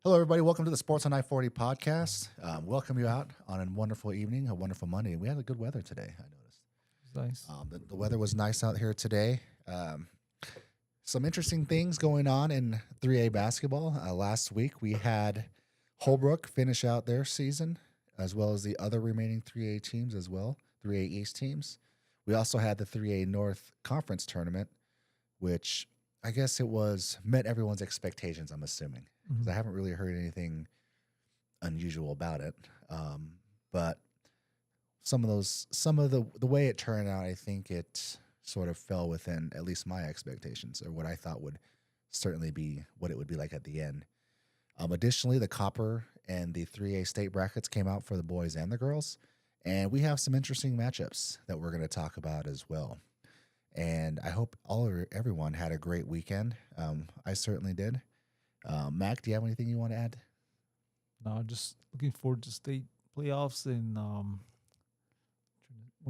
Hello, everybody. Welcome to the Sports on I-40 podcast. Welcome you out on a wonderful evening, a wonderful Monday. We had a good weather today, I noticed. It's nice. The weather was nice out here today. Some interesting things going on in 3A basketball. Last week, we had Holbrook finish out their season, as well as the other remaining 3A teams as well, 3A East teams. We also had the 3A North Conference tournament, which I guess it was met everyone's expectations, I'm assuming, because I haven't really heard anything unusual about it. But some of the way it turned out, I think it sort of fell within at least my expectations, or what I thought would certainly be what it would be like at the end. Additionally, the Copper and the 3A state brackets came out for the boys and the girls, and we have some interesting matchups that we're going to talk about as well. And I hope everyone had a great weekend. I certainly did. Mac, do you have anything you want to add? No, just looking forward to state playoffs and want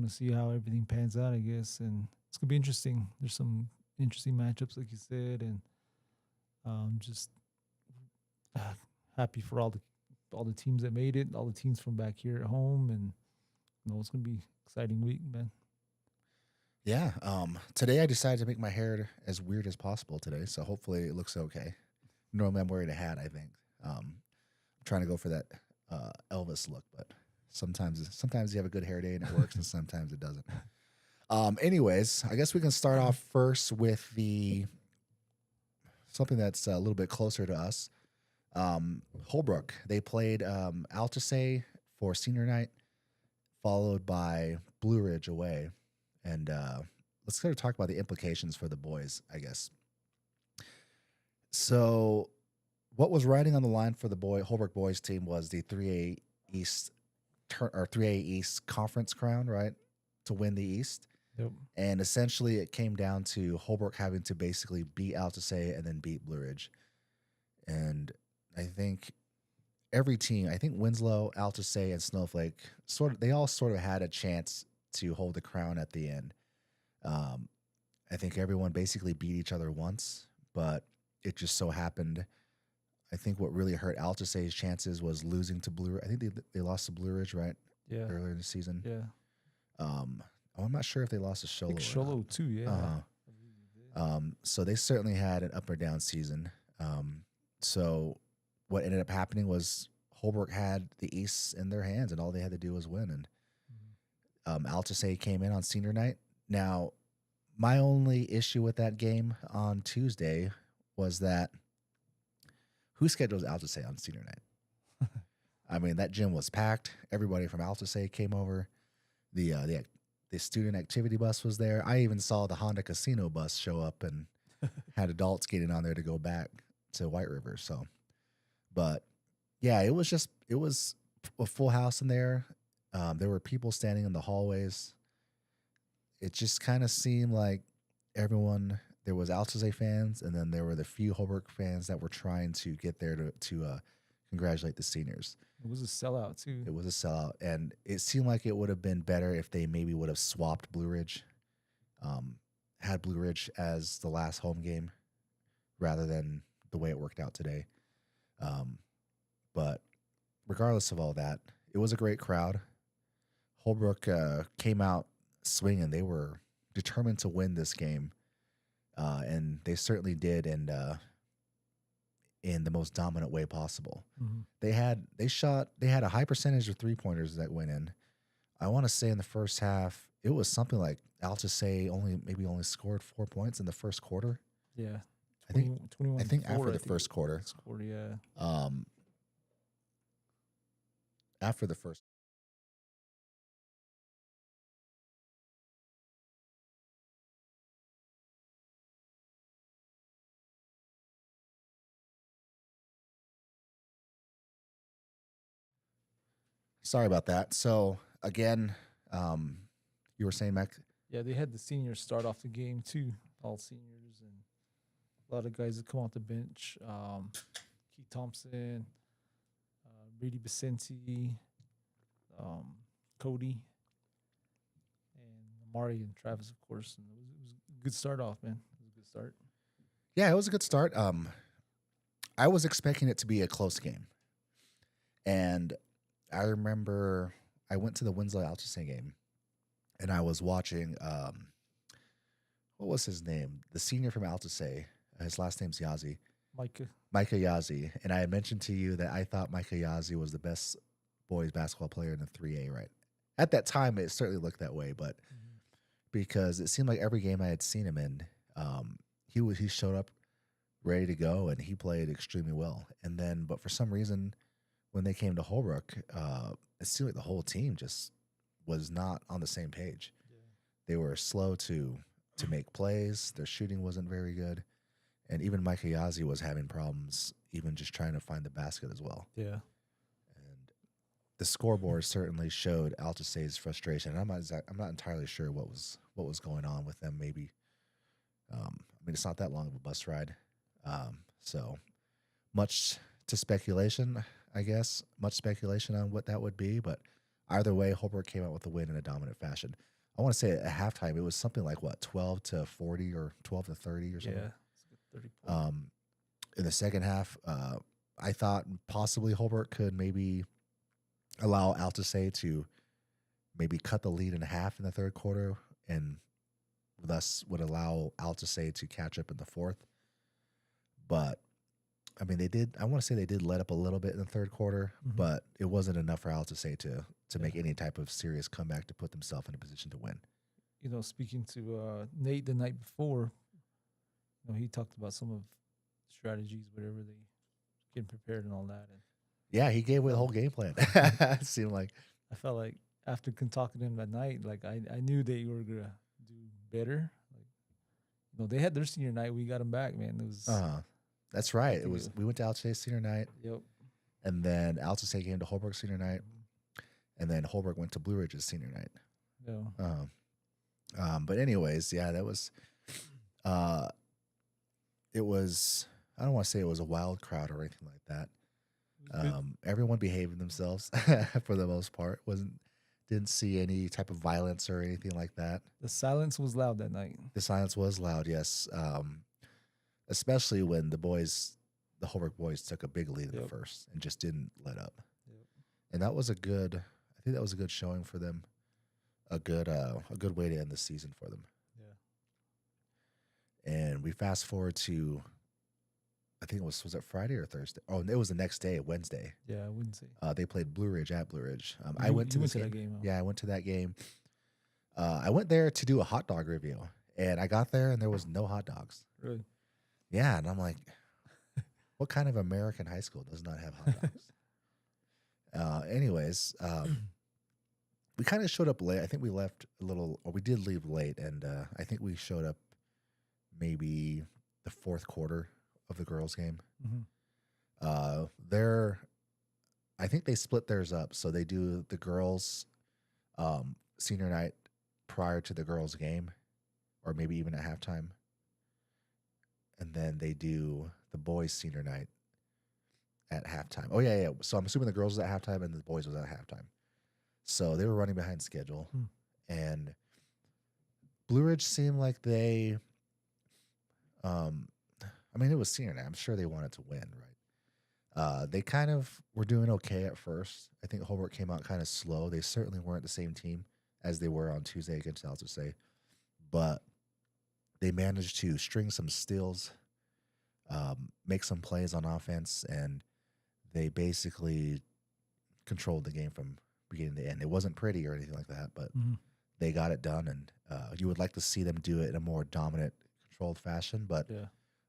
to see how everything pans out, I guess. And it's gonna be interesting. There's some interesting matchups, like you said, and just happy for all the teams that made it, all the teams from back here at home, and it's gonna be exciting week, man. Yeah. Today I decided to make my hair as weird as possible today, so hopefully it looks okay. Normally I'm wearing a hat, I think. I'm trying to go for that Elvis look, but sometimes you have a good hair day and it works, and sometimes it doesn't. Anyways, I guess we can start off first with something that's a little bit closer to us. Holbrook, they played Altusay for senior night, followed by Blue Ridge away. And let's kind of talk about the implications for the boys, I guess. So what was riding on the line for the Holbrook boys team was the 3A East or 3A East conference crown, right? To win the East. Yep. And essentially it came down to Holbrook having to basically beat Altusay and then beat Blue Ridge. And I think every team, I think Winslow, Altusay, and Snowflake, they all sort of had a chance to hold the crown at the end. I think everyone basically beat each other once, but it just so happened. I think what really hurt Altusay's chances was losing to Blue Ridge. I think they lost to Blue Ridge, right? Yeah. Earlier in the season. Yeah. I'm not sure if they lost to Sholo. I think Sholo too, yeah. So they certainly had an up or down season. So what ended up happening was Holbrook had the East in their hands, and all they had to do was win. And Altusay came in on senior night. Now, my only issue with that game on Tuesday was that who schedules Altusay on senior night? I mean, that gym was packed. Everybody from Altusay came over. The student activity bus was there. I even saw the Honda Casino bus show up and had adults getting on there to go back to White River. So, but yeah, it was a full house in there. There were people standing in the hallways. It just kind of seemed like there was Altusay fans, and then there were the few Holbrook fans that were trying to get there to congratulate the seniors. It was a sellout too. It was a sellout, and it seemed like it would have been better if they maybe would have swapped Blue Ridge, had Blue Ridge as the last home game, rather than the way it worked out today. But regardless of all that, it was a great crowd. Holbrook came out swinging. They were determined to win this game, and they certainly did, and in the most dominant way possible. Mm-hmm. They had a high percentage of 3-pointers that went in. I want to say in the first half, it was something like Altusay only scored 4 points in the first quarter. Yeah. I think after the first quarter. Yeah. After the first. Sorry about that. So again, you were saying, Mac? Yeah, they had the seniors start off the game too, all seniors, and a lot of guys that come off the bench. Keith Thompson, Brady Vicente, Cody, and Amari and Travis, of course. And it was a good start off, man. It was a good start. Yeah, it was a good start. I was expecting it to be a close game. And I remember I went to the Winslow Altuve game and I was watching what was his name? The senior from Altuve. His last name's Yazzie. Micah. Micah Yazzie. And I had mentioned to you that I thought Micah Yazzie was the best boys basketball player in the 3A, right? At that time, it certainly looked that way, but because it seemed like every game I had seen him in, he showed up ready to go and he played extremely well. And then, but for some reason, when they came to Holbrook, it seemed like the whole team just was not on the same page. Yeah. They were slow to make plays. Their shooting wasn't very good. And even Micah Yazzie was having problems even just trying to find the basket as well. Yeah. And the scoreboard certainly showed Altuve's frustration. I'm not entirely sure what was going on with them. Maybe, I mean, it's not that long of a bus ride, so much to speculation, I guess. Much speculation on what that would be, but either way, Holbrook came out with a win in a dominant fashion. I want to say at halftime it was something like 12-40 or 12-30 or something. Yeah. It's a good 30 point. In the second half, I thought possibly Holbrook could maybe allow Altuve to maybe cut the lead in half in the third quarter and thus would allow Altuve to catch up in the fourth. But, I mean, I want to say they did let up a little bit in the third quarter, but it wasn't enough for Altuve to make any type of serious comeback to put themselves in a position to win. You know, speaking to Nate the night before, you know, he talked about some of strategies, whatever they getting prepared and all that. And Yeah, he gave away the whole game plan. It seemed like. I felt like after talking to him that night, like I knew they were gonna do better. Like, you know, they had their senior night. We got them back, man. It was. That's right. We went to Altuve senior night. Yep. And then Altuve came to Holbrook senior night. And then Holbrook went to Blue Ridge's senior night. Yeah. But anyways, yeah, that was it was, I don't want to say it was a wild crowd or anything like that. Everyone behaved themselves for the most part. Didn't see any type of violence or anything like that. The silence was loud that night. The silence was loud, yes. Especially when the Holbrook boys took a big lead in the first and just didn't let up. Yep. And I think that was a good showing for them. A good way to end the season for them. Yeah. And we fast forward to, I think was it Friday or Thursday? Oh, it was the next day, Wednesday. Yeah, Wednesday. They played Blue Ridge at Blue Ridge. I went to that game. Yeah, I went to that game. I went there to do a hot dog review, and I got there and there was no hot dogs. Really? Yeah, and I'm like, what kind of American high school does not have hot dogs? Anyways, we kind of showed up late. I think we left we did leave late, and I think we showed up maybe the fourth quarter of the girls' game. I think they split theirs up, so they do the girls' senior night prior to the girls' game, or maybe even at halftime, and then they do the boys' senior night at halftime. Oh yeah. So I'm assuming the girls was at halftime and the boys was at halftime. So they were running behind schedule, and Blue Ridge seemed like they, I mean, it was senior night. I'm sure they wanted to win, right? They kind of were doing okay at first. I think Holbrook came out kind of slow. They certainly weren't the same team as they were on Tuesday against Altuve, but they managed to string some steals, make some plays on offense, and they basically controlled the game from beginning to end. It wasn't pretty or anything like that, but they got it done, and you would like to see them do it in a more dominant, controlled fashion. But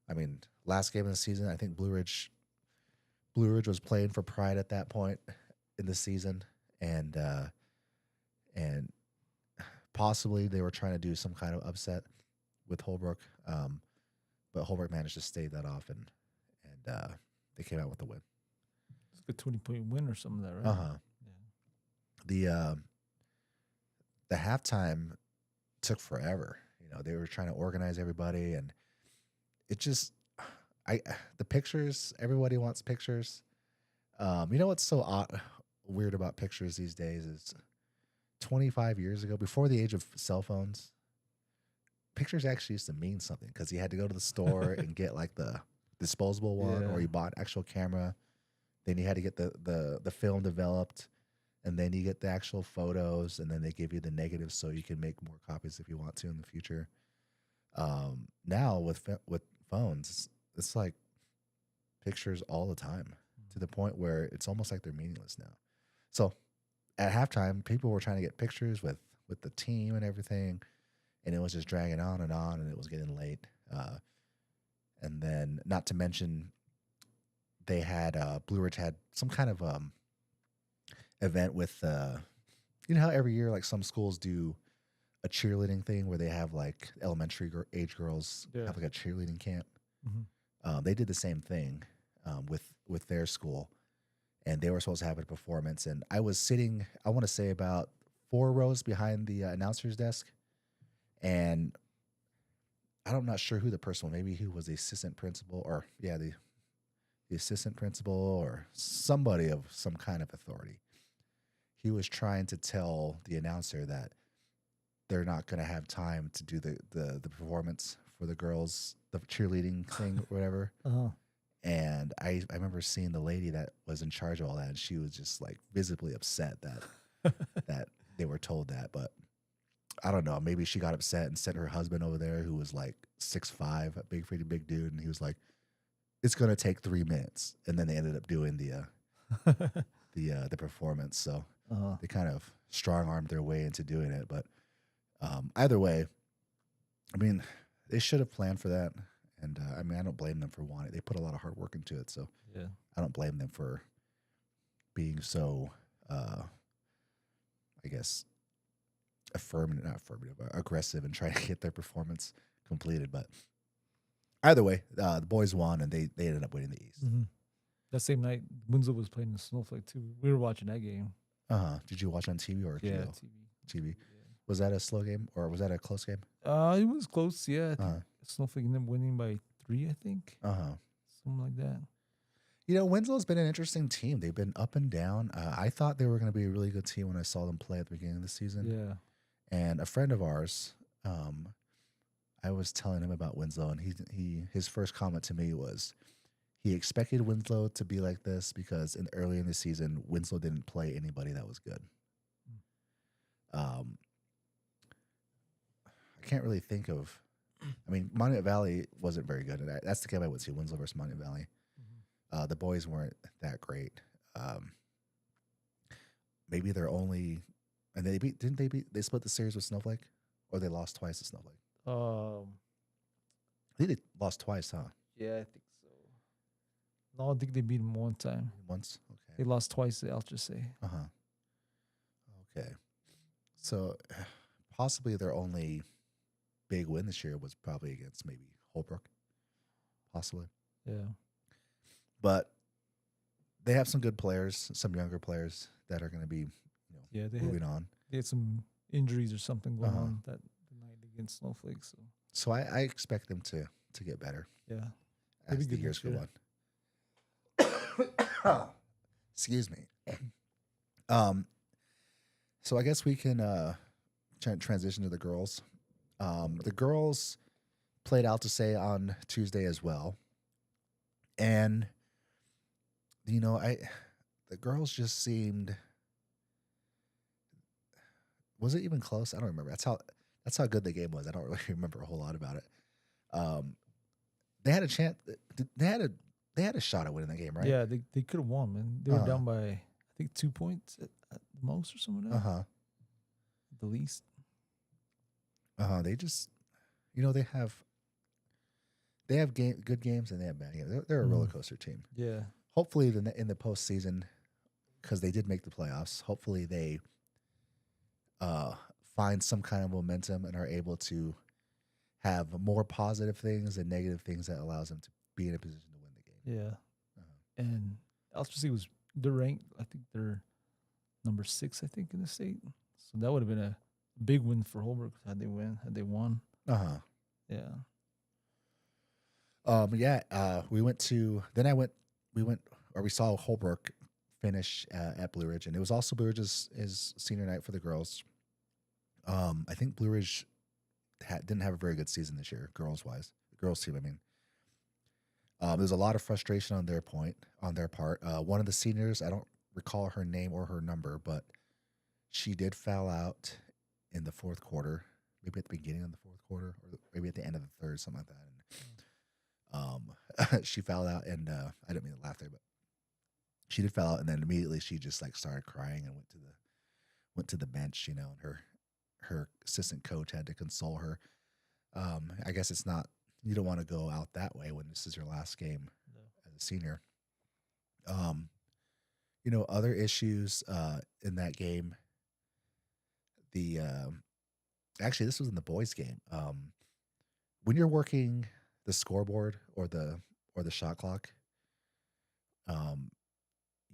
I mean, last game of the season, I think Blue Ridge was playing for pride at that point in the season, and possibly they were trying to do some kind of upset with Holbrook, but Holbrook managed to stave that off, and they came out with the win. It's a good 20-point win or something like that, right? The halftime took forever. You know, they were trying to organize everybody, and it just, the pictures. Everybody wants pictures. You know what's so weird about pictures these days is 25 years ago, before the age of cell phones, pictures actually used to mean something because you had to go to the store and get like the disposable one, or Yeah. you bought actual camera. Then you had to get the film developed, and then you get the actual photos, and then they give you the negatives so you can make more copies if you want to in the future. Now with phones, it's like pictures all the time to the point where it's almost like they're meaningless now. So at halftime, people were trying to get pictures with the team and everything, and it was just dragging on, and it was getting late. And then, not to mention, they had Blue Ridge had some kind of event with you know how every year like some schools do a cheerleading thing where they have like elementary age girls Yeah. have like a cheerleading camp. Mhm. They did the same thing with their school, and they were supposed to have a performance. And I was sitting, I want to say about 4 rows behind the announcer's desk, and I'm not sure who the person was. Maybe who was the assistant principal, or yeah, the assistant principal, or somebody of some kind of authority. He was trying to tell the announcer that they're not going to have time to do the performance for the girls, the cheerleading thing, or whatever. Uh-huh. And I remember seeing the lady that was in charge of all that, and she was just like visibly upset that they were told that. But I don't know, maybe she got upset and sent her husband over there, who was like 6'5", a big, pretty big dude, and he was like, "It's gonna take 3 minutes," and then they ended up doing the performance. So Uh-huh. they kind of strong armed their way into doing it. But either way, I mean, they should have planned for that. And I mean, I don't blame them for wanting it. They put a lot of hard work into it. So Yeah. I don't blame them for being so, I guess, not affirmative, aggressive and trying to get their performance completed. But either way, the boys won, and they ended up winning the East. Mhm. That same night, Winslow was playing in Snowflake too. We were watching that game. Did you watch on TV or Yeah, KO? TV. TV? Was that a slow game or was that a close game? It was close. Yeah, I think Uh Snowflake ended up winning by 3. I think huh. something like that. You know, Winslow's been an interesting team. They've been up and down. I thought they were going to be a really good team when I saw them play at the beginning of the season. Yeah. And a friend of ours, I was telling him about Winslow, and his first comment to me was he expected Winslow to be like this because early in the season, Winslow didn't play anybody that was good. I can't really think of. I mean, Monument Valley wasn't very good. And that's the game I would see, Winslow versus Monument Valley. The boys weren't that great. Maybe they're only, and they split the series with Snowflake, or they lost twice to Snowflake. I think they lost twice, huh? Yeah, I think so. No, I think they beat him one time. Once, They okay. lost twice. I'll just say. Okay. So possibly their only big win this year was probably against maybe Holbrook, possibly. Yeah. But they have some good players, some younger players that are going to be, Yeah, moving on. they had some injuries or something going Uh-huh. on that night against Snowflake. So So I expect them to get better yeah, They'll be as the good years next go on. Excuse me. So I guess we can transition to the girls. The girls played Alta on Tuesday as well, and the girls just seemed. Was it even close? I don't remember. That's how good the game was. I don't really remember a whole lot about it. They had a chance. They had a shot at winning the game, right? Yeah, they could have won, man. They were Uh-huh. down by I think 2 points at the most or something. Uh huh. At the least. They just, they have good games and they have bad games. They're a roller coaster team. Yeah. Hopefully, in the postseason, because they did make the playoffs. Hopefully, they find some kind of momentum and are able to have more positive things and negative things that allows them to be in a position to win the game. Yeah. Uh-huh. And Algebra they're ranked. I think they're number 6. I think in the state. So that would have been a big win for Holbrook had they won. Uh huh. Yeah. We saw Holbrook finish at Blue Ridge, and it was also Blue Ridge's senior night for the girls. I think Blue Ridge didn't have a very good season this year, girls team. I mean, There's a lot of frustration on their part. One of the seniors, I don't recall her name or her number, but she did foul out in the fourth quarter, maybe at the beginning of the fourth quarter, or maybe at the end of the third, something like that. And she fouled out, and I didn't mean to laugh there, but she did foul out, and then immediately she just like started crying and went to the bench, and her assistant coach had to console her. I guess it's not, you don't want to go out that way when this is your last game No. as a senior. Other issues in that game. The Actually, this was in the boys' game. When you're working the scoreboard or the shot clock,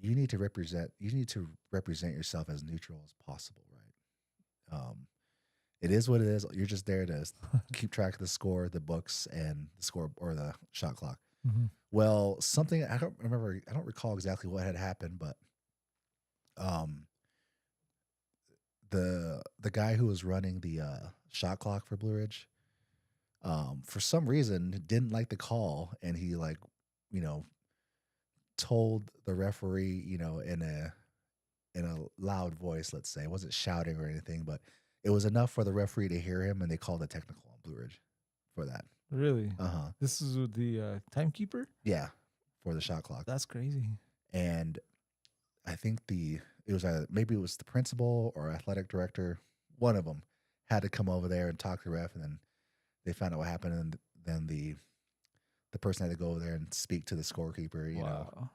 you need to represent yourself as neutral as possible, right? It is what it is. You're just there to keep track of the score, the books, and the score or the shot clock. Mm-hmm. Well, something I don't recall exactly what had happened, but the guy who was running the shot clock for Blue Ridge, for some reason didn't like the call, and he told the referee, in a loud voice, let's say. It wasn't shouting or anything, but it was enough for the referee to hear him, and they called a technical on Blue Ridge for that. Really? Uh-huh. This is with the timekeeper? Yeah, for the shot clock. That's crazy. And I think maybe it was the principal or athletic director, one of them had to come over there and talk to the ref, and then they found out what happened, and then the person had to go over there and speak to the scorekeeper, Wow.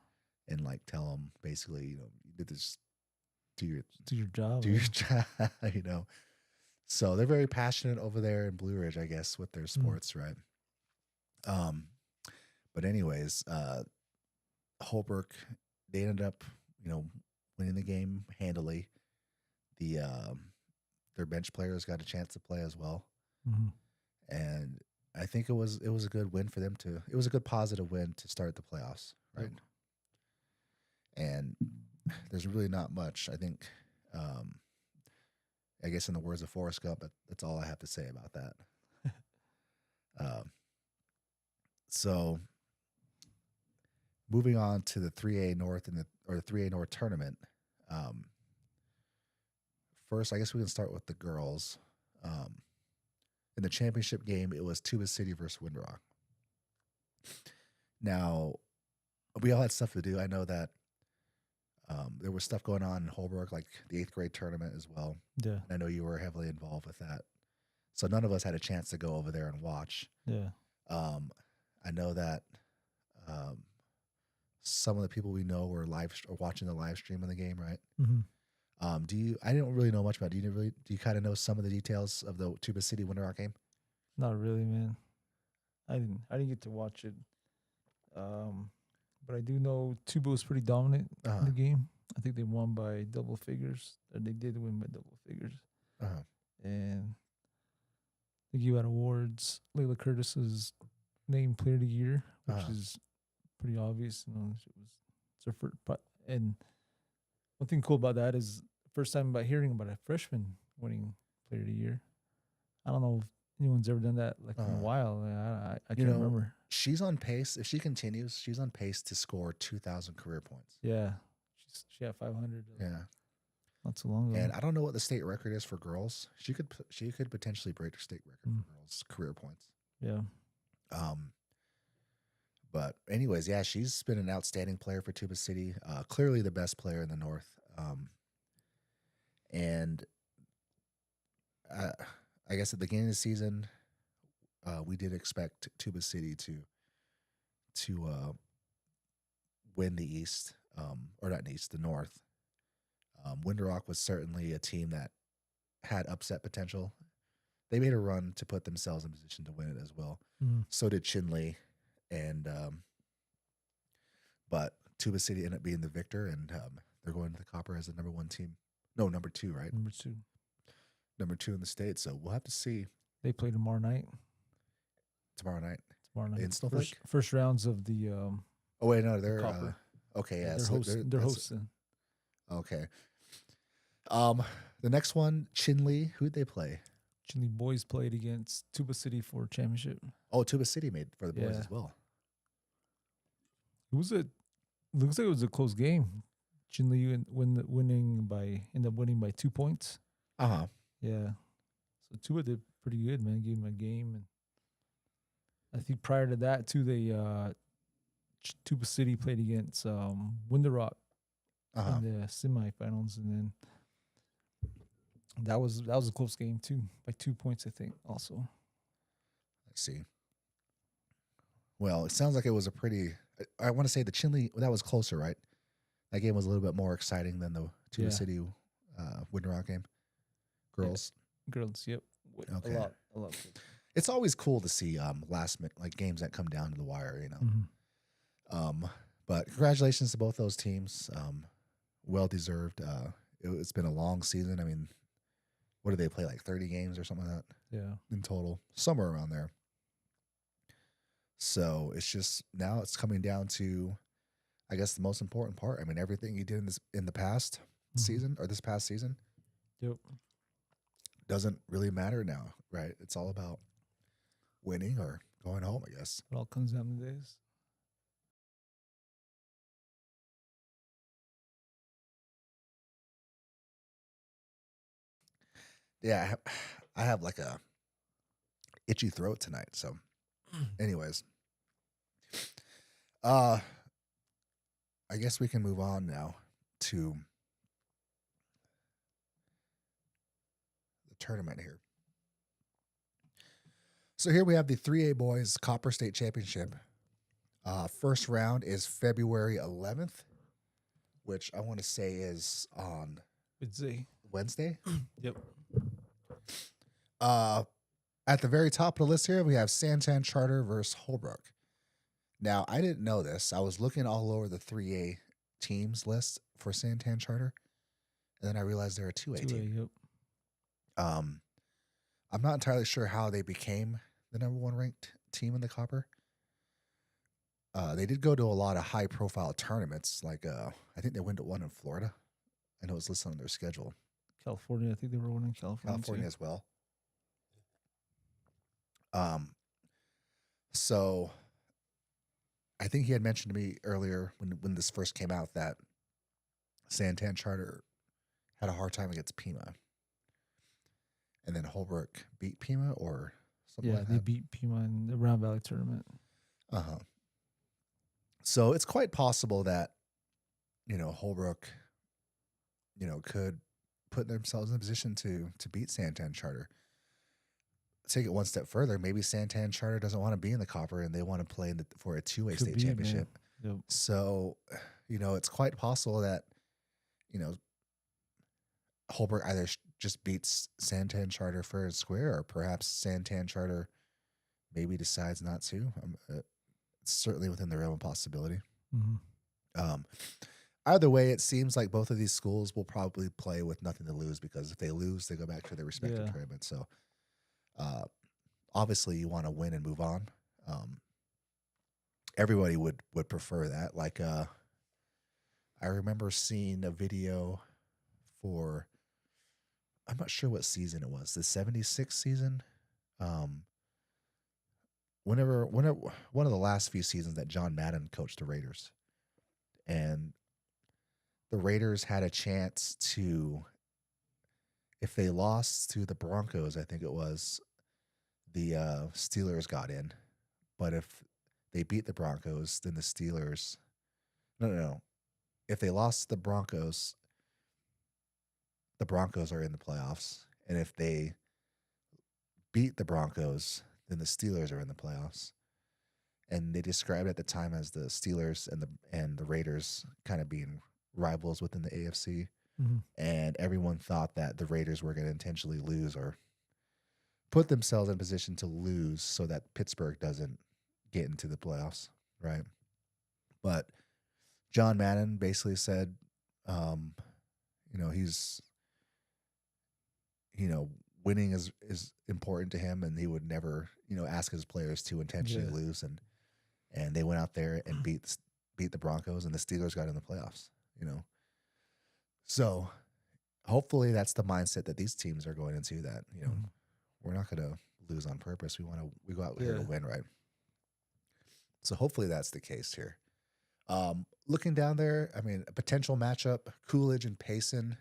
and like tell him basically, you did this do your job. do your job, So they're very passionate over there in Blue Ridge, I guess, with their sports, right? But anyways, Holbrook, they ended up, winning the game handily. Their bench players got a chance to play as well, and I think it was a good win for them to. It was a good positive win to start the playoffs, right? And there's really not much. I think, I guess in the words of Forrest Gump, that's all I have to say about that. So moving on to the 3A North or the 3A North tournament. First, I guess we can start with the girls. In the championship game, it was Tuba City versus Windrock. Now, we all had stuff to do. I know that there was stuff going on in Holbrook, like the 8th grade tournament as well. Yeah. And I know you were heavily involved with that. So none of us had a chance to go over there and watch. Yeah. I know that some of the people we know were watching the live stream of the game, right? Mm-hmm. I didn't really know much about it. Do you kind of know some of the details of the Tuba City Windrock game? Not really, man. I didn't get to watch it. But I do know Tuba was pretty dominant in the game. I think they won by double figures. Or they did win by double figures. And I think you had awards. Layla Curtis was named Player of the Year, which is pretty obvious. It's her first. And one thing cool about that is first time about hearing about a freshman winning Player of the Year. I don't know if anyone's ever done that in a while. I can't remember. She's on pace. If she continues, she's on pace to score 2,000 career points. Yeah. She had 500. Yeah. Not too long ago. And I don't know what the state record is for girls. She could potentially break the state record for girls' career points. Yeah. But anyways, yeah, she's been an outstanding player for Tuba City. Clearly the best player in the North. And I guess at the beginning of the season, we did expect Tuba City to win the East, or not the East, the North. Windrock was certainly a team that had upset potential. They made a run to put themselves in position to win it as well. So did Chinley, and but Tuba City ended up being the victor, and they're going to the Copper as the number 1 team. No, number 2, right? Number 2 in the state. So we'll have to see. They play tomorrow night. Tomorrow night In Snowflake. First rounds of the. Oh wait, no, they're Copper. Okay. Yeah, They're hosting. Okay. The next one, Chinley. Who'd they play? Chinley boys played against Tuba City for championship. Oh, Tuba City made for the boys as well. It was a looks like it was a close game. Chinle ended up winning by 2 points. Yeah. So Tua did pretty good, man. Gave him a game, and I think prior to that too, they Tuba City played against Winter Rock in the semifinals, and then that was a close game too, by 2 points, I think. Also, let's see. Well, it sounds like it was a pretty. I want to say the Chinle that was closer, right? That game was a little bit more exciting than the Tuba City Winter Rock game. Girls, yep. Okay. A lot. It's always cool to see last minute like games that come down to the wire, you know. Mm-hmm. But congratulations to both those teams. Well deserved. It's been a long season. I mean, what did they play, like 30 games or something like that? Yeah. In total, somewhere around there. So it's just now it's coming down to, I guess, the most important part. I mean, everything you did in the past season or this past season, yep, doesn't really matter now, right? It's all about winning or going home, I guess. It all comes down to this. Yeah, I have like a itchy throat tonight. So, anyways, I guess we can move on now to the tournament here. So here we have the 3A Boys Copper State Championship. First round is February 11th, which I want to say is on Wednesday. Yep. At the very top of the list here, we have Santan Charter versus Holbrook. Now, I didn't know this. I was looking all over the 3A teams list for Santan Charter, and then I realized they're a 2A team. Yep. I'm not entirely sure how they became the number one ranked team in the Copper. They did go to a lot of high profile tournaments. Like I think they went to one in Florida. I know it's listed on their schedule. California, I think they were one in California as well. So I think he had mentioned to me earlier when this first came out that Santan Charter had a hard time against Pima. And then Holbrook beat Pima or something like that. Yeah, they beat Pima in the Round Valley tournament. So it's quite possible that, Holbrook, could put themselves in a position to beat Santan Charter. Take it one step further. Maybe Santan Charter doesn't want to be in the Copper and they want to play for a 2A state championship. Yep. So, it's quite possible that, Holbrook either just beats Santan Charter fair and square, or perhaps Santan Charter maybe decides not to. It's certainly within the realm of possibility. Mm-hmm. Either way, it seems like both of these schools will probably play with nothing to lose, because if they lose, they go back to their respective tournaments. So, obviously, you want to win and move on. Everybody would prefer that. Like, I remember seeing a video for, I'm not sure what season it was, the 76 season. Whenever one of the last few seasons that John Madden coached the Raiders, and the Raiders had a chance to, if they lost to the Broncos, I think it was, the Steelers got in. But if they beat the Broncos, then the Steelers, no. If they lost the Broncos are in the playoffs. And if they beat the Broncos, then the Steelers are in the playoffs. And they described it at the time as the Steelers and the Raiders kind of being rivals within the AFC. Mm-hmm. And everyone thought that the Raiders were going to intentionally lose or put themselves in a position to lose so that Pittsburgh doesn't get into the playoffs, right? But John Madden basically said, he's, winning is important to him, and he would never, ask his players to intentionally lose. And they went out there and beat the Broncos, and the Steelers got in the playoffs, So hopefully that's the mindset that these teams are going into, that, we're not going to lose on purpose. We go out here to win, right? So hopefully that's the case here. Looking down there, I mean, a potential matchup: Coolidge and Payson.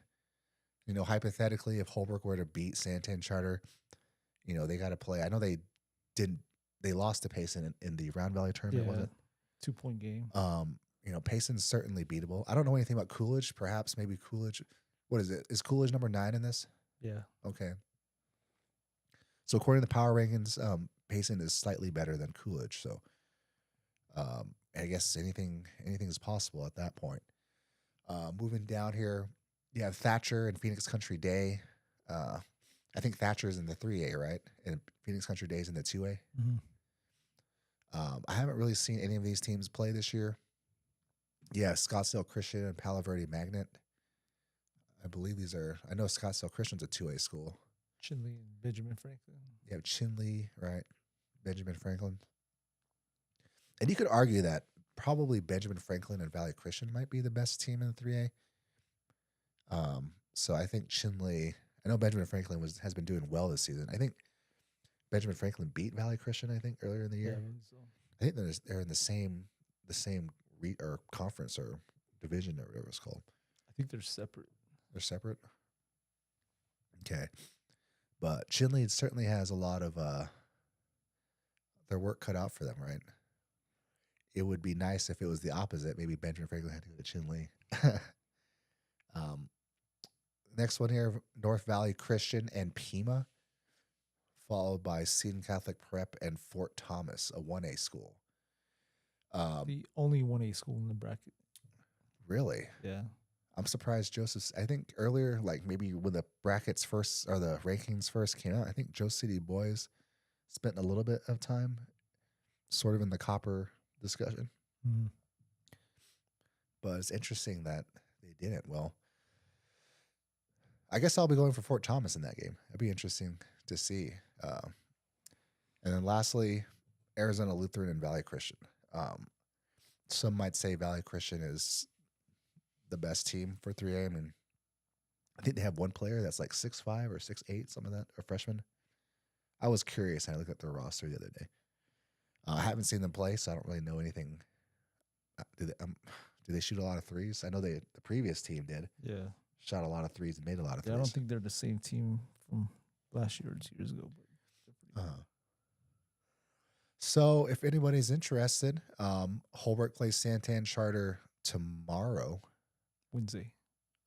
You know, hypothetically, if Holbrook were to beat Santan Charter, you know they got to play. I know they didn't. They lost to Payson in the Round Valley tournament, was it? 2-point game. You know, Payson's certainly beatable. I don't know anything about Coolidge. Perhaps maybe Coolidge. What is it? Is Coolidge number 9 in this? Yeah. Okay. So according to the power rankings, Payson is slightly better than Coolidge. So I guess anything is possible at that point. Moving down here, you have Thatcher and Phoenix Country Day. I think Thatcher is in the 3A, right? And Phoenix Country Day is in the 2A. Mm-hmm. I haven't really seen any of these teams play this year. Yeah, Scottsdale Christian and Palo Verde Magnet. I believe these are. I know Scottsdale Christian's a 2A school. Chinley and Benjamin Franklin. You have Chinley, right? Benjamin Franklin. And you could argue that probably Benjamin Franklin and Valley Christian might be the best team in the 3A. So I think Chinley. I know Benjamin Franklin has been doing well this season. I think Benjamin Franklin beat Valley Christian. I think earlier in the year. Yeah, I think they're in the same or conference or division or whatever it's called. I think they're separate. They're separate. Okay, but Chinley certainly has a lot of their work cut out for them, right? It would be nice if it was the opposite. Maybe Benjamin Franklin had to go to Chinley. Next one here, North Valley Christian and Pima, followed by Seton Catholic Prep and Fort Thomas, a 1A school. The only 1A school in the bracket. Really? Yeah. I'm surprised Joseph's. I think earlier, like maybe when the brackets first or the rankings first came out, I think Joe City Boys spent a little bit of time sort of in the copper discussion. Mm-hmm. But it's interesting that they didn't. Well, I guess I'll be going for Fort Thomas in that game. It'd be interesting to see. And then lastly, Arizona Lutheran and Valley Christian. Some might say Valley Christian is the best team for 3A. I mean, I think they have one player that's like 6'5" or 6'8", something like that, a freshman. I was curious, and I looked at their roster the other day. I haven't seen them play, so I don't really know anything. Do they shoot a lot of threes? I know the previous team did. Yeah. Shot a lot of threes and made a lot of threes. I don't think they're the same team from last year or 2 years ago. But So if anybody's interested, Holbrook plays Santan Charter tomorrow. Wednesday.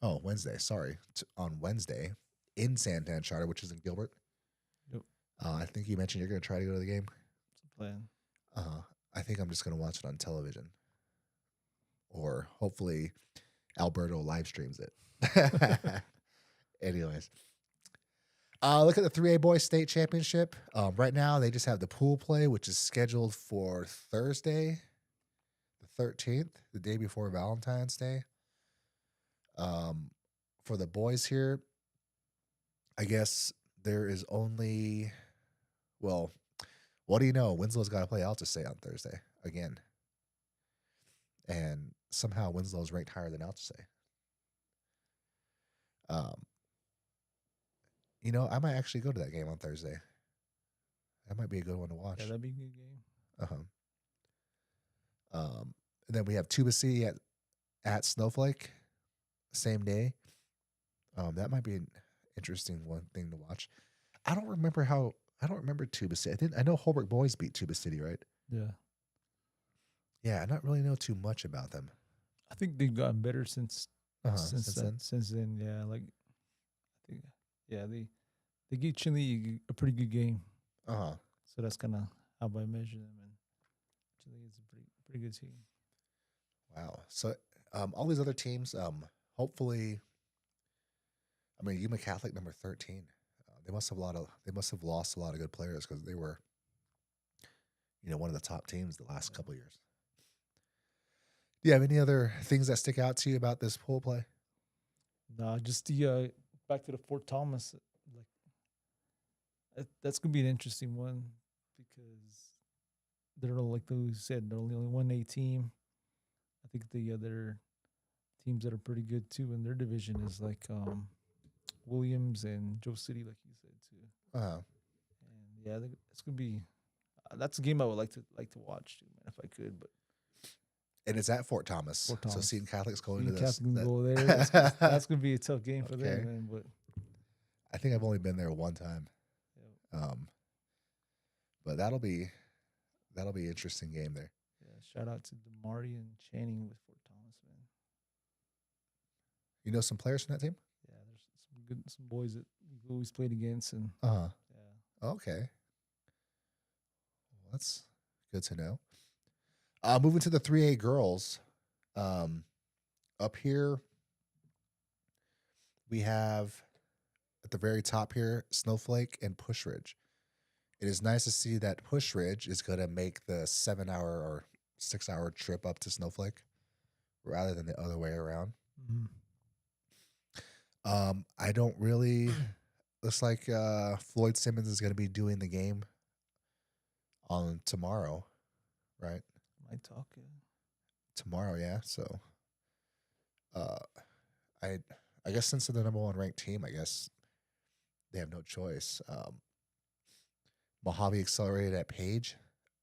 Oh, Wednesday. Sorry. On Wednesday in Santan Charter, which is in Gilbert. Yep. I think you mentioned you're going to try to go to the game. It's a plan. I think I'm just going to watch it on television. Or hopefully Alberto live streams it. Anyways. Look at the 3A Boys State Championship. Right now, they just have the pool play, which is scheduled for Thursday, the 13th, the day before Valentine's Day. For the boys here, I guess there is only, well, what do you know? Winslow's got to play Alta State on Thursday again. And somehow Winslow's ranked higher than Alta State. You know, I might actually go to that game on Thursday. That might be a good one to watch. Yeah, that'd be a good game. And then we have Tuba City at Snowflake, same day. That might be an interesting thing to watch. I don't remember Tuba City. I know Holbrook Boys beat Tuba City, right? Yeah. Yeah, I don't really know too much about them. I think they've gotten better since then. Yeah, like I think they gave Chinley a pretty good game. So that's kind of how I measure them, and Chinley is a pretty good team. Wow. So all these other teams, hopefully, I mean, Yuma Catholic number 13. They must have lost a lot of good players because they were, one of the top teams the last couple of years. Do you have any other things that stick out to you about this pool play? No, just the back to the Fort Thomas. Like that's gonna be an interesting one because they're like you said, they're only 1A team. I think the other teams that are pretty good too in their division is like Williams and Joe City, like you said too. And yeah, I think it's gonna be that's a game I would like to watch too, man, if I could. But And it's at Fort Thomas. Fort Thomas. So Seton Catholic's going Seton to this. Catholic can go there. That's gonna be a tough game for them, man. But I think I've only been there one time. But that'll be an interesting game there. Yeah, shout out to DeMarty and Channing with Fort Thomas, man. You know some players from that team? Yeah, there's some boys that we've always played against, and yeah. Okay. Well, that's good to know. Moving to the 3A girls. Up here, we have at the very top here Snowflake and Push Ridge. It is nice to see that Push Ridge is going to make the 7-hour or 6-hour trip up to Snowflake rather than the other way around. Mm-hmm. I don't really. Looks like Floyd Simmons is going to be doing the game on tomorrow, right? Might talk tomorrow, yeah. So, I guess since they're the number 1 ranked team, I guess they have no choice. Mojave accelerated at Page.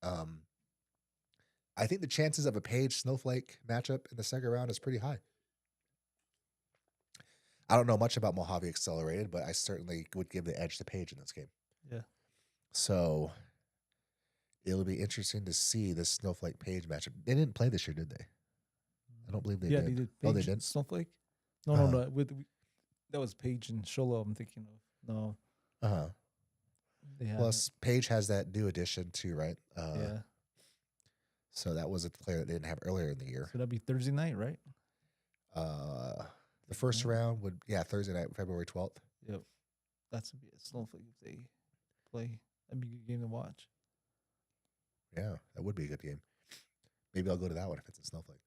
I think the chances of a Page Snowflake matchup in the second round is pretty high. I don't know much about Mojave Accelerated, but I certainly would give the edge to Page in this game. Yeah. So it'll be interesting to see this Snowflake Page matchup. They didn't play this year, did they? I don't believe they did. Yeah, they did. Page, they did. Snowflake? No. That was Page and Sholo, I'm thinking of. No. Plus, Page has that new addition too, right? Yeah. So that was a player that they didn't have earlier in the year. So that'd be Thursday night, right? The first round would, Thursday night, February 12th. Yep. That's a Snowflake if they play. That'd be a good game to watch. Yeah, that would be a good game. Maybe I'll go to that one if it's in Snowflake.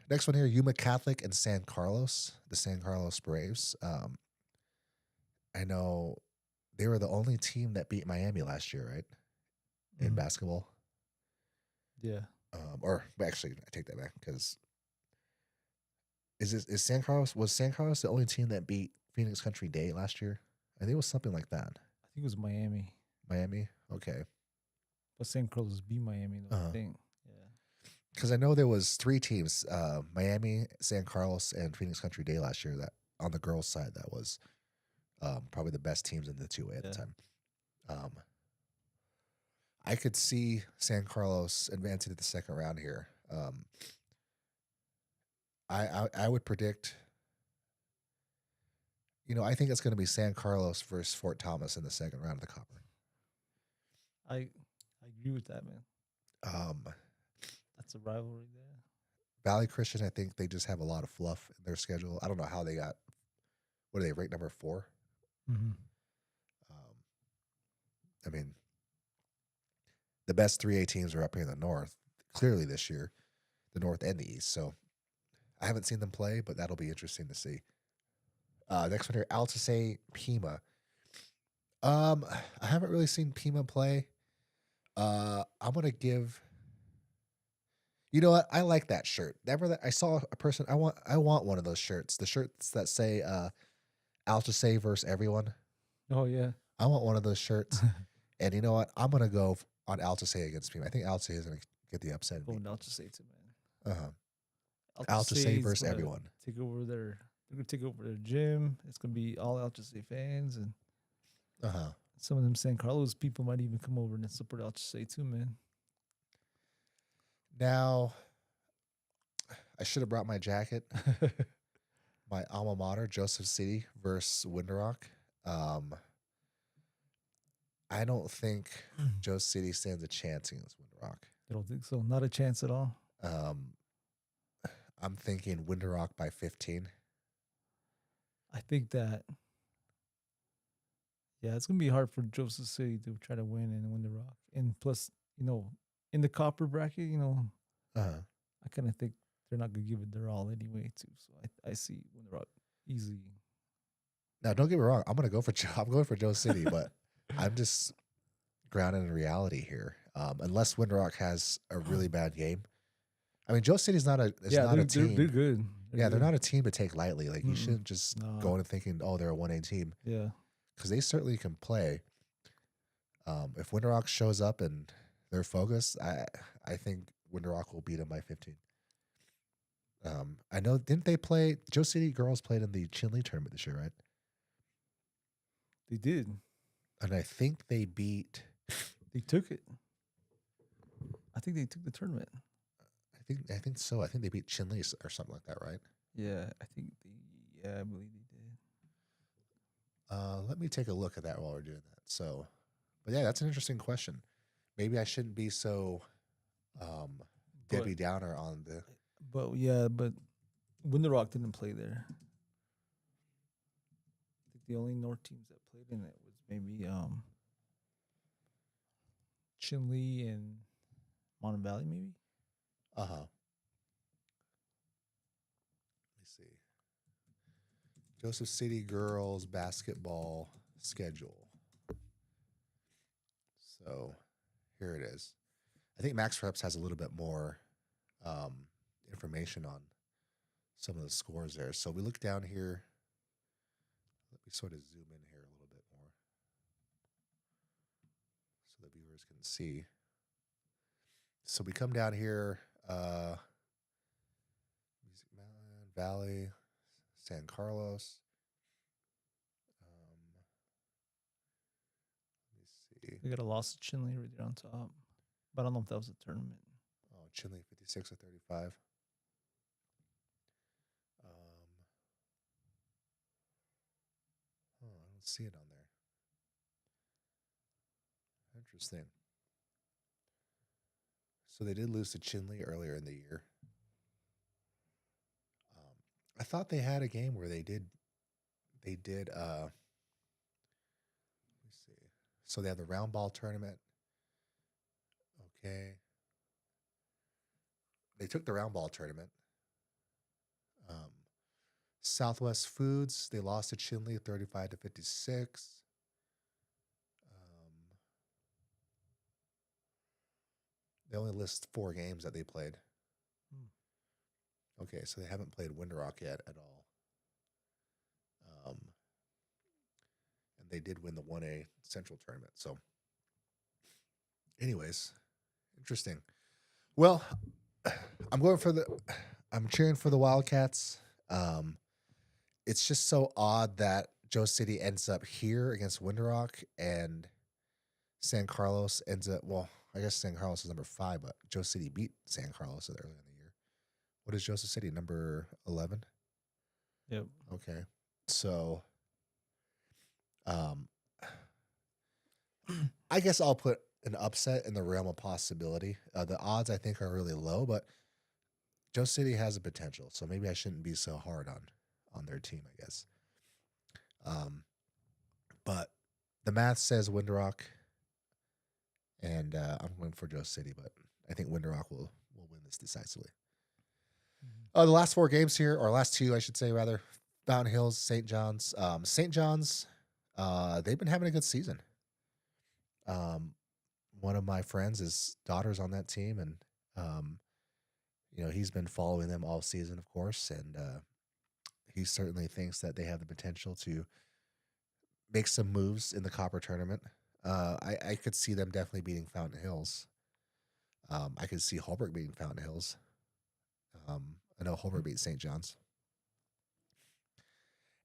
Next one here, Yuma Catholic and San Carlos, the San Carlos Braves. I know they were the only team that beat Miami last year, right? In basketball. Yeah. Or actually, I take that back because was San Carlos the only team that beat Phoenix Country Day last year? I think it was something like that. I think it was Miami. Miami? Okay. But San Carlos beat Miami, I think. Yeah. Because I know there was 3 teams, Miami, San Carlos, and Phoenix Country Day last year that on the girls' side that was probably the best teams in the 2A at the time. I could see San Carlos advancing to the second round here. I would predict, I think it's going to be San Carlos versus Fort Thomas in the second round of the Copper. I agree with that, man. That's a rivalry there. Valley Christian, I think they just have a lot of fluff in their schedule. I don't know how they got. What are they ranked number 4? Mm-hmm. I mean, the best 3A teams are up here in the north, clearly this year, the north and the east. So I haven't seen them play, but that'll be interesting to see. Next one here, Altusay Pima. I haven't really seen Pima play. I'm gonna give. You know what? I like that shirt. Never that I saw a person. I want one of those shirts. The shirts that say Altusay versus everyone. Oh yeah. I want one of those shirts. And you know what? I'm gonna go on Altusay against Pima. I think Altusay is gonna get the upset. Going Altusay too, man. Altusay versus everyone. They're gonna take over their gym. It's gonna be all Altusay fans, and some of them San Carlos people might even come over and support Altusay too, man. Now, I should have brought my jacket. My alma mater, Joseph City versus Winter Rock. I don't think Joseph City stands a chance against Winter Rock. I don't think so. Not a chance at all. I'm thinking Winter Rock by 15. I think that, it's going to be hard for Joseph City to try to win and win the Rock. And plus, in the Copper bracket, I kind of think they're not going to give it their all anyway, too. So I see Winter Rock easy. Now, don't get me wrong. I'm going for Joe City, but I'm just grounded in reality here. Unless Winter Rock has a really bad game. I mean, Joe City's not a team. They're good. They're not a team to take lightly. Like, you shouldn't just go into thinking, oh, they're a 1A team. Yeah. Because they certainly can play. If Winter Rock shows up and their focus, I think Winter Rock will beat them by 15. I know, didn't they play? Joe City girls played in the Chinle tournament this year, right? They did. And I think they beat. They took it. I think they took the tournament. I think so. I think they beat Chinle or something like that, right? Yeah, I think I believe they did. Let me take a look at that while we're doing that. So, but yeah, that's an interesting question. Maybe I shouldn't be so Debbie Downer on the. But Winter Rock didn't play there. I think the only North teams that played in it was maybe Chinle and Mountain Valley, maybe. Let me see. Joseph City girls basketball schedule. So here it is. I think Max Reps has a little bit more information on some of the scores there. So we look down here. Let me sort of zoom in here a little bit more so the viewers can see. So we come down here, Music Mountain, Valley, San Carlos. Let me see. They got a loss to Chinle right there on top. But I don't know if that was a tournament. Oh, Chinle 56 or 35. I don't see it on there. Interesting. So they did lose to Chinle earlier in the year. I thought they had a game where they did let me see. So they have the round ball tournament. Okay. They took the round ball tournament. Southwest Foods, they lost to Chinle 35-56. They only list 4 games that they played. Okay, so they haven't played Winter Rock yet at all. And they did win the 1A Central tournament. So, anyways, interesting. Well, I'm cheering for the Wildcats. It's just so odd that Joe City ends up here against Winter Rock and San Carlos ends up, well, I guess San Carlos is number 5, but Joe City beat San Carlos early in the year. What is Joseph City, number 11? Yep. Okay. So, I guess I'll put an upset in the realm of possibility. The odds I think are really low, but Joe City has a potential, so maybe I shouldn't be so hard on their team, I guess. But the math says Winter Rock, and I'm going for Joe City, but I think Winter Rock will win this decisively. The last 4 games here, or last 2, I should say, rather, Fountain Hills, St. John's. St. John's, they've been having a good season. One of my friends, his daughter's on that team, and he's been following them all season, of course, and he certainly thinks that they have the potential to make some moves in the Copper tournament. I could see them definitely beating Fountain Hills. I could see Holbrook beating Fountain Hills. I know Holbrook beat St. John's.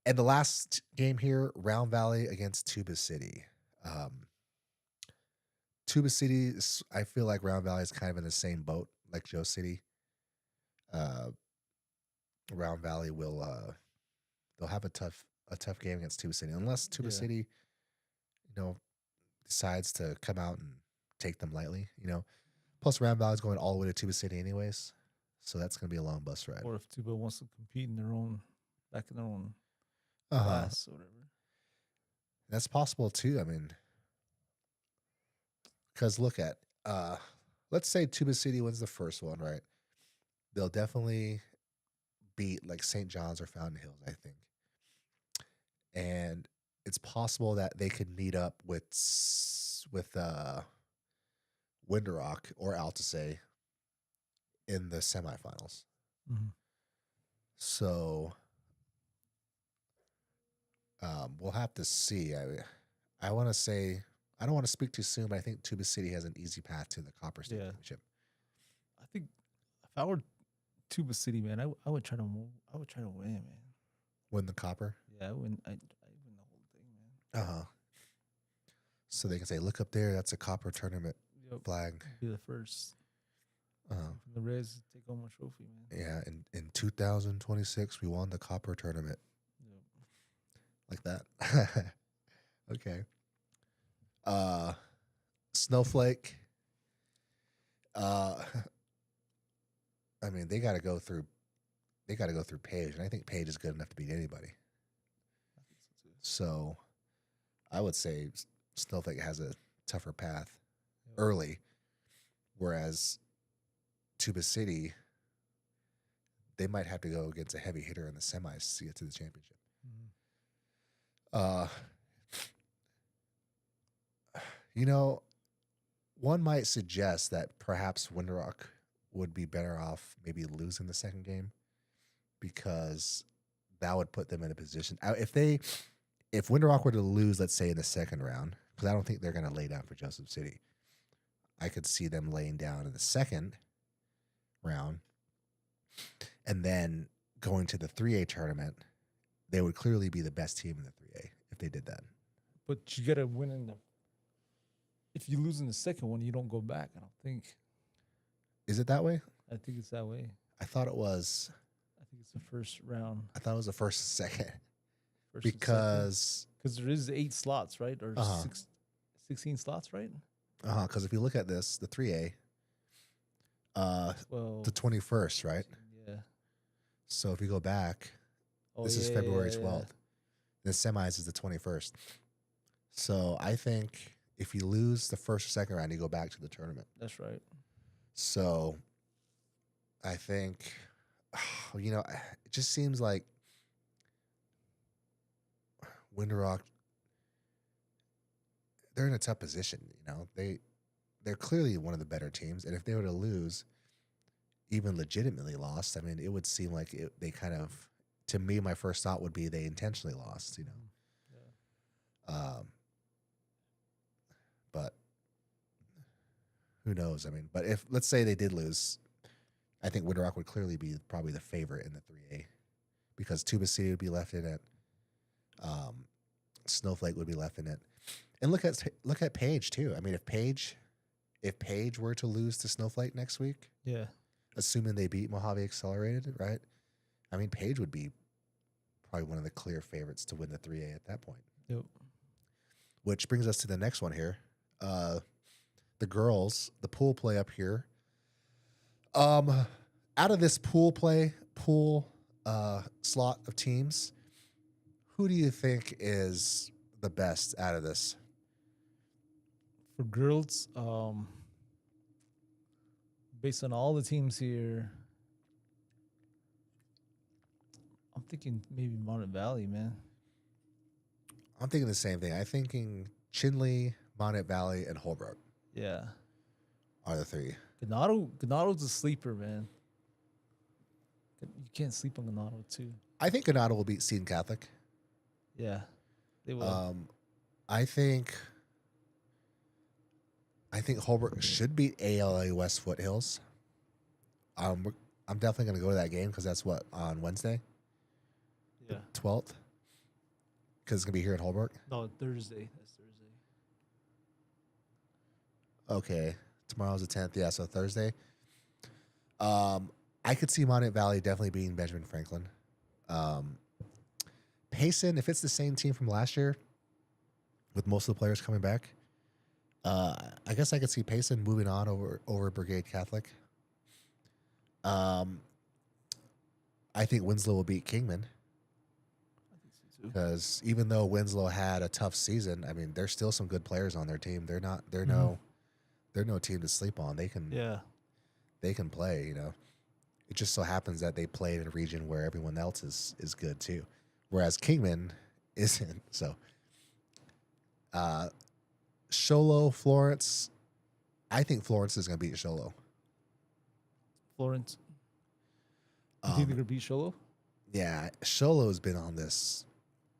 And the last game here, Round Valley against Tuba City. Tuba City, I feel like Round Valley is kind of in the same boat like Joe City. Round Valley they'll have a tough game against Tuba City, unless Tuba City, decides to come out and take them lightly. Plus Round Valley's going all the way to Tuba City anyways, so that's going to be a long bus ride. Or if Tuba wants to compete in their own class or whatever. That's possible too. I mean, because look at, let's say Tuba City wins the first one, right? They'll definitely beat like St. John's or Fountain Hills, I think. And it's possible that they could meet up with Winter Rock or Altasay in the semifinals. Mm-hmm. So we'll have to see. I want to say I don't want to speak too soon, but I think Tuba City has an easy path to the Copper State Championship. I think if I were Tuba City, man, I would try to move. I would try to win, man. Win the Copper? Yeah, I win the whole thing, man. So they can say, look up there, that's a Copper tournament flag. Be the first. From the Reds take home a trophy, man. Yeah, in 2026, we won the Copper tournament. Like that. Okay. Snowflake. I mean, they got to go through Page, and I think Page is good enough to beat anybody. I think so too. So, I would say Snowflake has a tougher path early, whereas Tuba City, they might have to go against a heavy hitter in the semis to get to the championship. One might suggest that perhaps Windrock would be better off maybe losing the second game, because that would put them in a position. If Windrock were to lose, let's say in the second round, because I don't think they're going to lay down for Joseph City, I could see them laying down in the second round, and then going to the 3A tournament. They would clearly be the best team in the 3A if they did that. But you got to win in the. If you lose in the second one, you don't go back. I don't think. Is it that way? I think it's that way. I thought it was. I think it's the first round. I thought it was the first and second. Because there is 8 slots, right? Or 16 slots, right? Because if you look at this, the 3A, the 21st, right? Yeah. So if you go back, this is February 12th. The semis is the 21st. So I think if you lose the first or second round, you go back to the tournament. That's right. So I think, it just seems like Windrock, they're in a tough position. They're clearly one of the better teams, and if they were to lose, even legitimately lost, I mean, it would seem like they kind of. To me, my first thought would be they intentionally lost. But who knows? I mean, but if let's say they did lose, I think Windrock would clearly be probably the favorite in the 3A, because Tuba City would be left in it. Snowflake would be left in it, and look at Page too. I mean, if Page were to lose to Snowflake next week, assuming they beat Mojave Accelerated, right? I mean, Page would be probably one of the clear favorites to win the 3A at that point. Yep. Which brings us to the next one here. The girls, the pool play up here. Out of this pool slot of teams, who do you think is the best out of this? For girls, based on all the teams here, I'm thinking maybe Mountain Valley, man. I'm thinking the same thing. I'm thinking Chinle, Mountain Valley, and Holbrook. Yeah. Are the 3. Ganado's a sleeper, man. You can't sleep on Ganado, too. I think Ganado will beat Seton Catholic. Yeah, they will. I think Holbrook should beat ALA West Foothills. I'm definitely going to go to that game because that's on Wednesday? Yeah. 12th? Because it's going to be here at Holbrook? No, Thursday. That's Thursday. Okay. Tomorrow's the 10th. Yeah, so Thursday. I could see Monument Valley definitely beating Benjamin Franklin. Payson, if it's the same team from last year, with most of the players coming back, I guess I could see Payson moving on over Brigade Catholic. I think Winslow will beat Kingman. Because even though Winslow had a tough season, I mean, there's still some good players on their team. They're no team to sleep on. They can play. It just so happens that they played in a region where everyone else is good too, whereas Kingman isn't. So, Sholo, Florence, I think Florence is going to beat Sholo. Florence. You think they're going to beat Sholo? Yeah, Sholo's been on this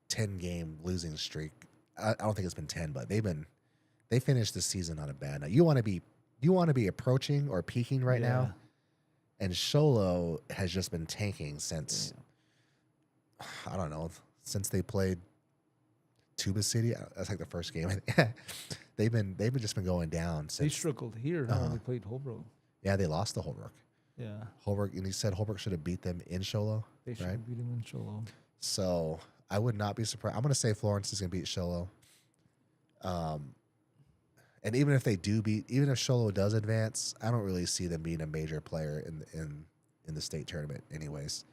10-game losing streak. I don't think it's been 10, but they've been they finished the season on a bad note. You want to be approaching or peaking right now, and Sholo has just been tanking since I don't know, since they played Tuba City. That's like the first game. they've just been going down. Since, they struggled here when they played Holbrook. Yeah, they lost to Holbrook. Yeah, Holbrook, and he said Holbrook should have beat them in Sholo. They should have beat him in Sholo. So I would not be surprised. I'm going to say Florence is going to beat Sholo. And even if they do even if Sholo does advance, I don't really see them being a major player in the state tournament. Anyways,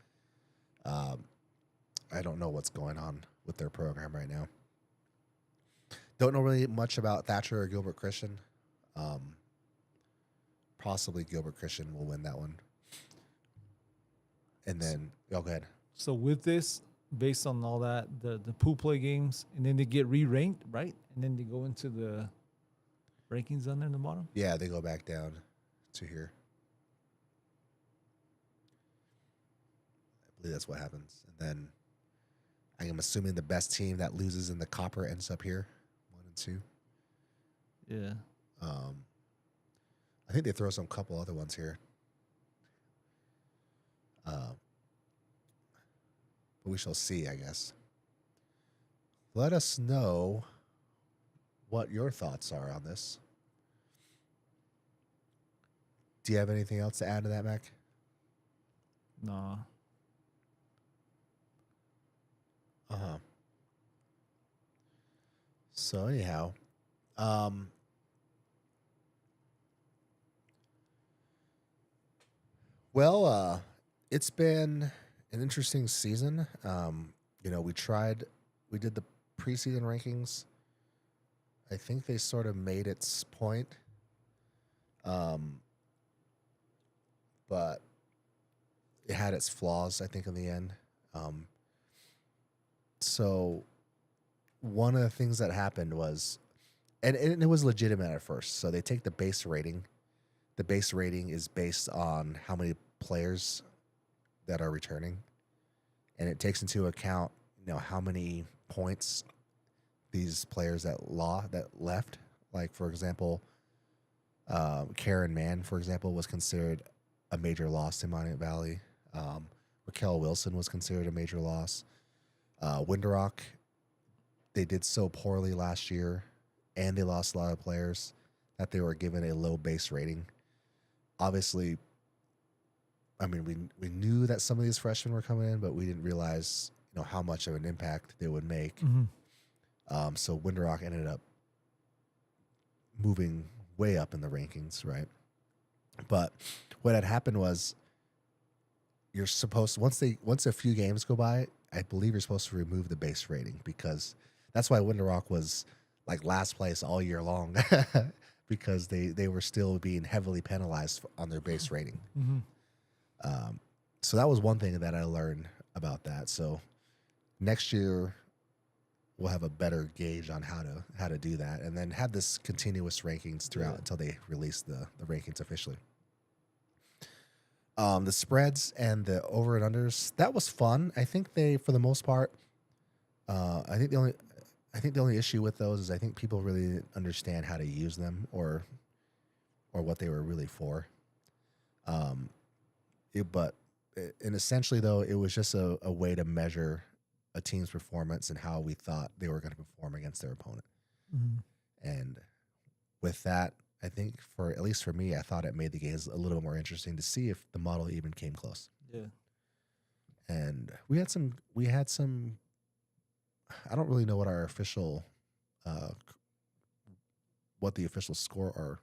I don't know what's going on with their program right now. Don't know really much about Thatcher or Gilbert Christian. Possibly Gilbert Christian will win that one. And then, go ahead. So with this, based on all that, the pool play games, and then they get re-ranked, right? And then they go into the rankings down there in the bottom? Yeah, they go back down to here. I believe that's what happens. And then I am assuming the best team that loses in the copper ends up here, 1 and 2. Yeah. I think they throw some couple other ones here. But we shall see, I guess. Let us know what your thoughts are on this. Do you have anything else to add to that, Mac? Nah. So anyhow, it's been an interesting season. We did the preseason rankings. I think they sort of made its point. But it had its flaws, I think, in the end. So one of the things that happened was, and it was legitimate at first. So they take the base rating. The base rating is based on how many players that are returning, and it takes into account, how many points these players that left. Like, for example, Karen Mann, for example, was considered a major loss in Monument Valley. Raquel Wilson was considered a major loss. Winderock, they did so poorly last year, and they lost a lot of players that they were given a low base rating. Obviously, I mean, we knew that some of these freshmen were coming in, but we didn't realize, how much of an impact they would make. Mm-hmm. So Winderock ended up moving way up in the rankings, right? But what had happened was, you're supposed to, once a few games go by, I believe you're supposed to remove the base rating, because that's why Winderock was like last place all year long, because they were still being heavily penalized on their base rating. Mm-hmm. So that was one thing that I learned about that. So next year we'll have a better gauge on how to do that, and then have this continuous rankings throughout until they release the rankings officially. The spreads and the over and unders, that was fun. I think they, for the most part, I think the only issue with those is I think people really didn't understand how to use them or what they were really for. And essentially, though, it was just a way to measure a team's performance and how we thought they were going to perform against their opponent. Mm-hmm. And with that, I think, at least for me, I thought it made the games a little bit more interesting to see if the model even came close. Yeah. And we had some. I don't really know what our official, what the official score or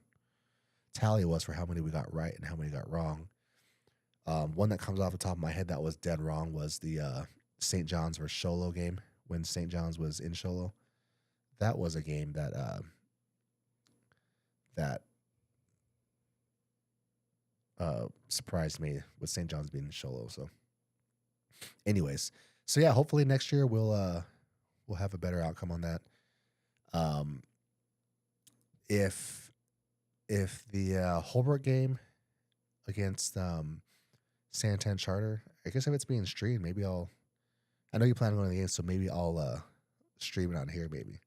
tally was for how many we got right and how many got wrong. One that comes off the top of my head that was dead wrong was the St. John's versus Sholo game, when St. John's was in Sholo. That was a game that surprised me, with St. John's being in Sholo. So anyways, yeah, hopefully next year we'll have a better outcome on that. If the Holbrook game against Santan Charter, I guess if it's being streamed, maybe I know you plan on going to the game, so maybe I'll stream it on here, maybe.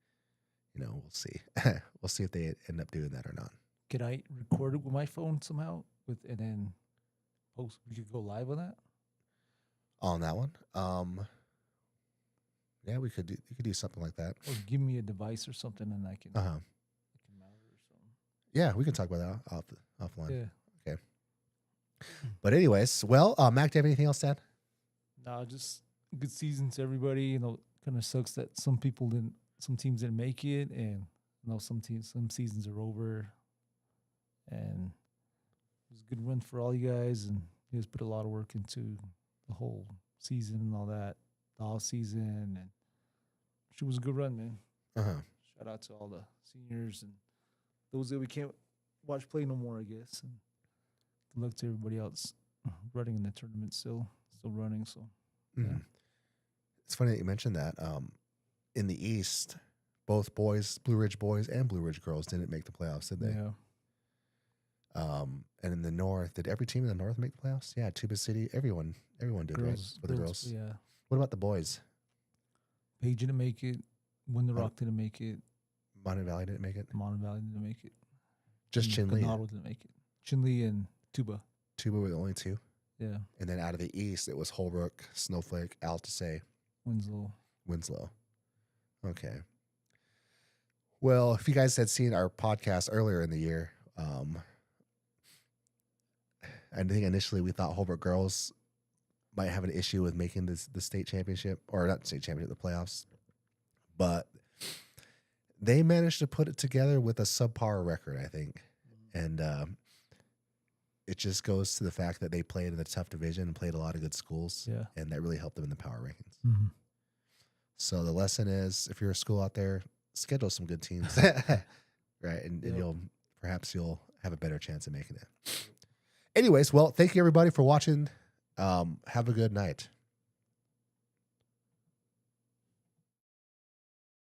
we'll see. We'll see if they end up doing that or not. Could I record it with my phone somehow and then post? We could go live on that. On that one, yeah, we could do. You could do something like that. Or give me a device or something, and I can. I can mount it or something. Yeah, we can talk about that offline. Yeah. Okay. But anyways, well, Mac, do you have anything else to add? No, just good season to everybody. Kind of sucks that some teams didn't make it, and some seasons are over. And it was a good run for all you guys, and you guys put a lot of work into the whole season and all that, the off season, and it was a good run, man. Shout out to all the seniors and those that we can't watch play no more, I guess. And good luck to everybody else running in the tournament, still running. So, yeah. It's funny that you mentioned that. In the East, both Blue Ridge boys and Blue Ridge girls didn't make the playoffs, did they? Yeah. And in the North, did every team in the North make the playoffs? Yeah, Tuba City, everyone did, right? For the girls. Yeah. What about the boys? Page didn't make it. Winter Rock didn't make it. Mountain Valley didn't make it. Mountain Valley didn't make it. Just Chinle. Ganado didn't make it. Chinle and Tuba. Tuba were the only two. Yeah. And then out of the East, it was Holbrook, Snowflake, Altusay, Winslow. Okay. Well, if you guys had seen our podcast earlier in the year, I think initially we thought Holbrook girls might have an issue with making the state championship, or not state championship, the playoffs. But they managed to put it together with a subpar record, I think. And it just goes to the fact that they played in a tough division and played a lot of good schools. Yeah. And that really helped them in the power rankings. Mm-hmm. So the lesson is, if you're a school out there, schedule some good teams. Right. And you'll have a better chance of making it. Anyways, well, thank you everybody for watching. Have a good night.